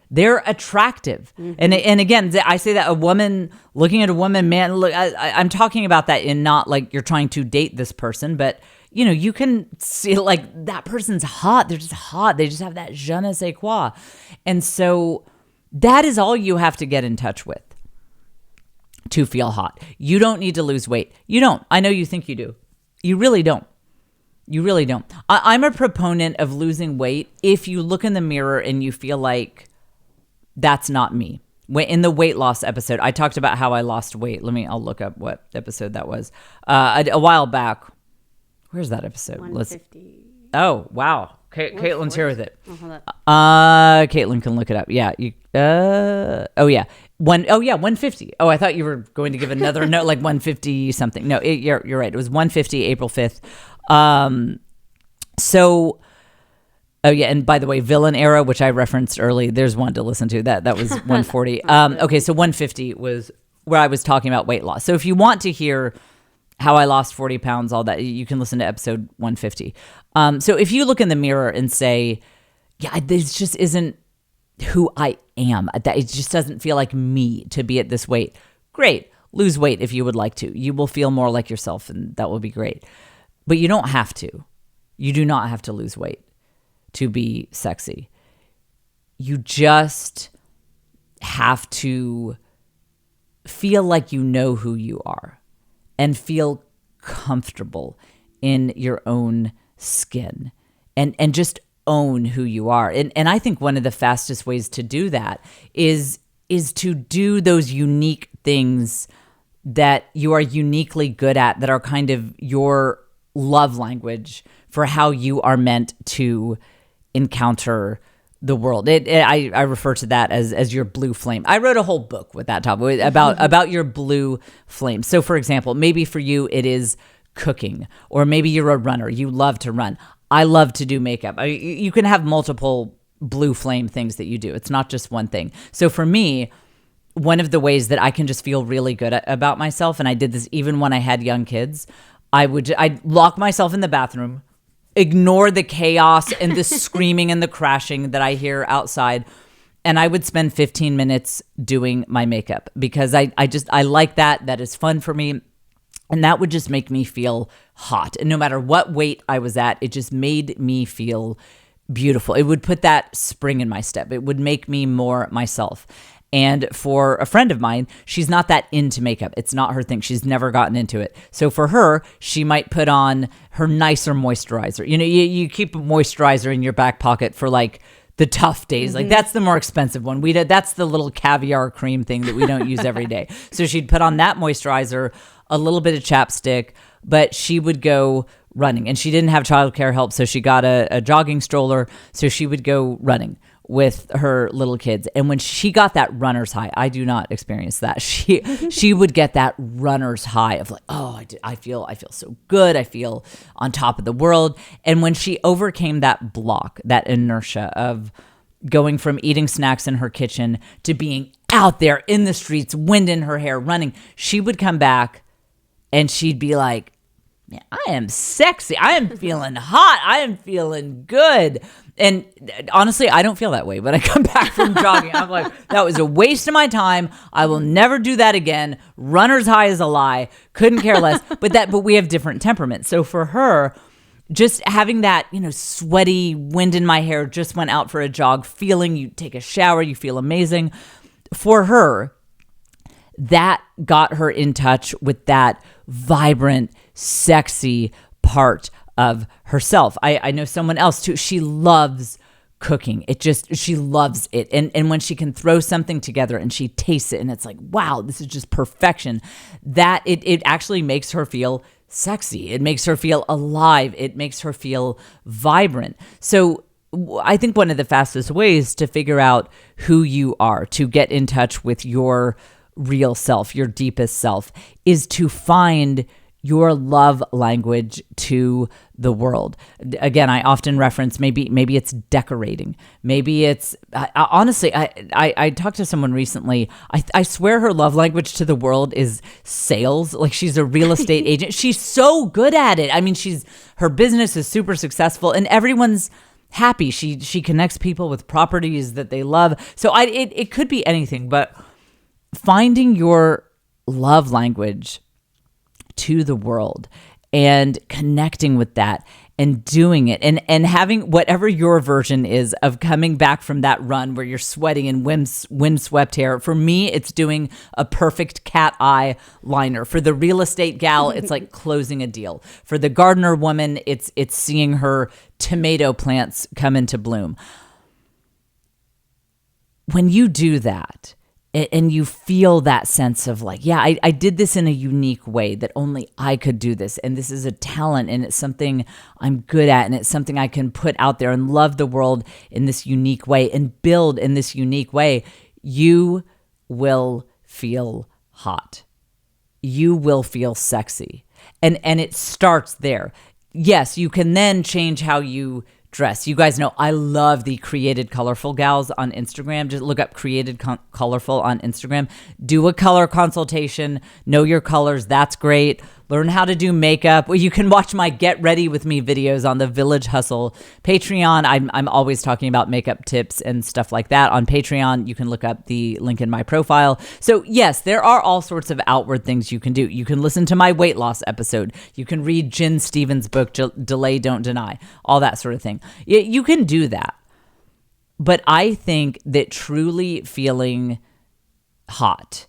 [SPEAKER 1] They're attractive. Mm-hmm. And again, I say that a woman looking at a woman, man, look, I'm talking about that in not like you're trying to date this person, but you can see like that person's hot. They're just hot. They just have that je ne sais quoi. And so that is all you have to get in touch with to feel hot. You don't need to lose weight. You don't. I know you think you do. You really don't. You really don't. I'm a proponent of losing weight if you look in the mirror and you feel like that's not me. In the weight loss episode, I talked about how I lost weight. I'll look up what episode that was. A while back. Where's that episode?
[SPEAKER 2] 150.
[SPEAKER 1] Oh, wow. Caitlin's here with it.
[SPEAKER 2] Oh, hold up.
[SPEAKER 1] Caitlin can look it up. Yeah. 150. Oh, I thought you were going to give another note, like 150 something. No, you're right. It was 150, April 5th. And by the way, Villain Era, which I referenced early, there's one to listen to. That was 140. Okay, so 150 was where I was talking about weight loss. So if you want to hear how I lost 40 pounds, all that, you can listen to episode 150. So if you look in the mirror and say, yeah, this just isn't who I am, that it just doesn't feel like me to be at this weight, great. Lose weight if you would like to. You will feel more like yourself, and that will be great. But you don't have to. You do not have to lose weight to be sexy. You just have to feel like you know who you are and feel comfortable in your own skin and just own who you are. And I think one of the fastest ways to do that is to do those unique things that you are uniquely good at, that are kind of your love language for how you are meant to encounter the world. I refer to that as your blue flame. I wrote a whole book with that topic about your blue flame. So for example, maybe for you it is cooking, or maybe you're a runner. You love to run. I love to do makeup. You can have multiple blue flame things that you do. It's not just one thing. So for me, one of the ways that I can just feel really good about myself, and I did this even when I had young kids, I'd lock myself in the bathroom, ignore the chaos and the screaming and the crashing that I hear outside, and I would spend 15 minutes doing my makeup because I like that. That is fun for me. And that would just make me feel hot. And no matter what weight I was at, it just made me feel beautiful. It would put that spring in my step. It would make me more myself. And for a friend of mine, she's not that into makeup. It's not her thing. She's never gotten into it. So for her, she might put on her nicer moisturizer. You keep a moisturizer in your back pocket for like the tough days. Mm-hmm. Like that's the more expensive one. That's the little caviar cream thing that we don't use every day. So she'd put on that moisturizer, a little bit of chapstick, but she would go running. And she didn't have childcare help, so she got a jogging stroller. So she would go running with her little kids. And when she got that runner's high, I do not experience that. She would get that runner's high of like, oh, I feel so good. I feel on top of the world. And when she overcame that block, that inertia of going from eating snacks in her kitchen to being out there in the streets, wind in her hair, running, she would come back and she'd be like, man, I am sexy. I am feeling hot. I am feeling good. And honestly, I don't feel that way when I come back from jogging. I'm like, that was a waste of my time. I will never do that again. Runner's high is a lie. Couldn't care less. But we have different temperaments. So for her, just having that, sweaty wind in my hair, just went out for a jog feeling, you take a shower, you feel amazing. For her, that got her in touch with that vibrant, sexy part of herself. I know someone else too. She loves cooking. She loves it. And when she can throw something together and she tastes it and it's like, wow, this is just perfection, that it actually makes her feel sexy. It makes her feel alive. It makes her feel vibrant. So I think one of the fastest ways to figure out who you are, to get in touch with your real self, your deepest self, is to find your love language to the world. Again, I often reference maybe it's decorating. Maybe it's honestly, I talked to someone recently. I swear her love language to the world is sales. Like, she's a real estate agent. She's so good at it. I mean, her business is super successful and everyone's happy. She connects people with properties that they love. So it could be anything, but finding your love language to the world and connecting with that and doing it and having whatever your version is of coming back from that run where you're sweating in windswept hair. For me, it's doing a perfect cat eye liner. For the real estate gal, it's like closing a deal. For the gardener woman, it's seeing her tomato plants come into bloom. When you do that, and you feel that sense of like, yeah, I did this in a unique way that only I could do this. And this is a talent and it's something I'm good at. And it's something I can put out there and love the world in this unique way and build in this unique way. You will feel hot. You will feel sexy. And it starts there. Yes, you can then change how you dress. You guys know I love the Created Colorful gals on Instagram. Just look up Created Colorful on Instagram. Do a color consultation. Know your colors. That's great. Learn how to do makeup. You can watch my Get Ready With Me videos on the Village Hustle Patreon. I'm always talking about makeup tips and stuff like that on Patreon. You can look up the link in my profile. So yes, there are all sorts of outward things you can do. You can listen to my weight loss episode. You can read Jen Stevens' book, Delay, Don't Deny, all that sort of thing. You can do that. But I think that truly feeling hot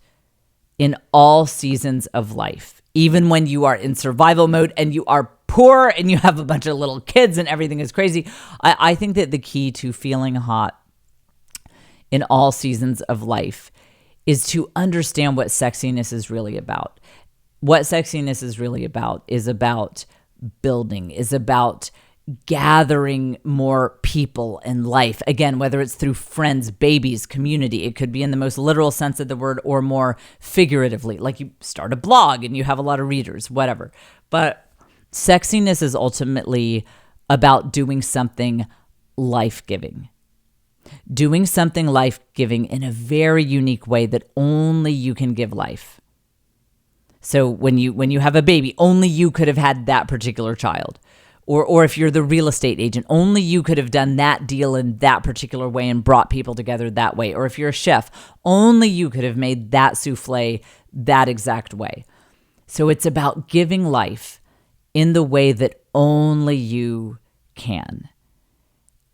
[SPEAKER 1] in all seasons of life, even when you are in survival mode and you are poor and you have a bunch of little kids and everything is crazy, I think that the key to feeling hot in all seasons of life is to understand what sexiness is really about. What sexiness is really about is about building, is about gathering more people in life. Again, whether it's through friends, babies, community, it could be in the most literal sense of the word or more figuratively, like you start a blog and you have a lot of readers, whatever. But sexiness is ultimately about doing something life-giving. Doing something life-giving in a very unique way that only you can give life. So when you have a baby, only you could have had that particular child. Or if you're the real estate agent, only you could have done that deal in that particular way and brought people together that way. Or if you're a chef, only you could have made that souffle that exact way. So it's about giving life in the way that only you can.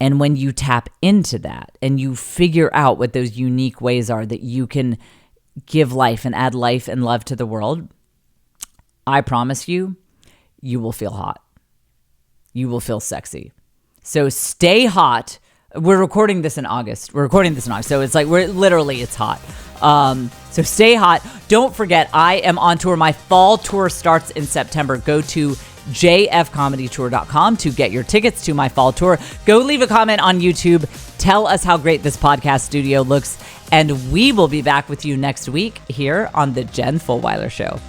[SPEAKER 1] And when you tap into that and you figure out what those unique ways are that you can give life and add life and love to the world, I promise you, you will feel hot. You will feel sexy. So stay hot. We're recording this in August. So it's like it's hot. So stay hot. Don't forget, I am on tour. My fall tour starts in September. Go to jfcomedytour.com to get your tickets to my fall tour. Go leave a comment on YouTube. Tell us how great this podcast studio looks. And we will be back with you next week here on the Jen Fulwiler Show.